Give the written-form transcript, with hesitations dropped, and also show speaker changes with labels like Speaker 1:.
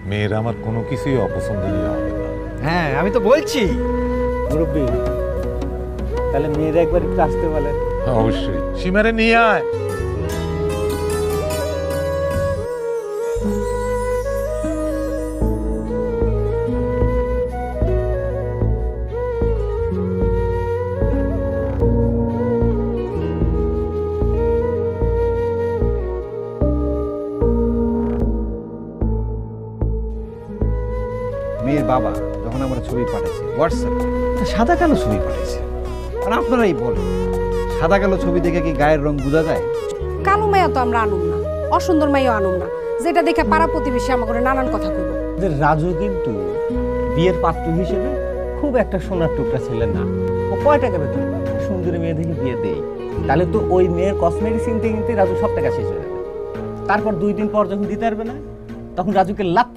Speaker 1: মেয়ের আমার কোনো কিছুই অপছন্দনীয় হবে না।
Speaker 2: হ্যাঁ আমি তো বলছি।
Speaker 3: মুরব্বী, তাহলে মেয়েরা একবার একটু আসতে বলেন।
Speaker 1: হ্যাঁ, অবশ্যই সীমারে নিয়ে আয়।
Speaker 2: মেয়ের বাবা যখন আমরা ছবি পাঠাইছে হোয়াটসঅ্যাপে, সাদা কালো ছবি পাঠাইছে। আর আপনারাই বলেন, সাদা কালো ছবি দেখে কি গায়ের রং বোঝা যায়?
Speaker 4: কালো মাইয়া তো আমরা আনুম না, অসুন্দর মাইয়া আনুম না, যেটা দেখে পাড়া প্রতিবেশী আমাকে নানান কথা কইব।
Speaker 3: রাজু কিন্তু বিয়ের পাত্র হিসেবে খুব একটা সোনার টুকরা ছেলে না। ও কয় টাকা বেতন পায়? সুন্দরী মেয়ে দেখে বিয়ে দেই, তাহলে তো ওই মেয়ের কসমেটিক্স কিনতে কিনতে রাজু সব টাকা শেষ হয়ে যাবে। তারপর 2 দিন পর যখন দিতে পারবে না, তখন রাজুকে লাথি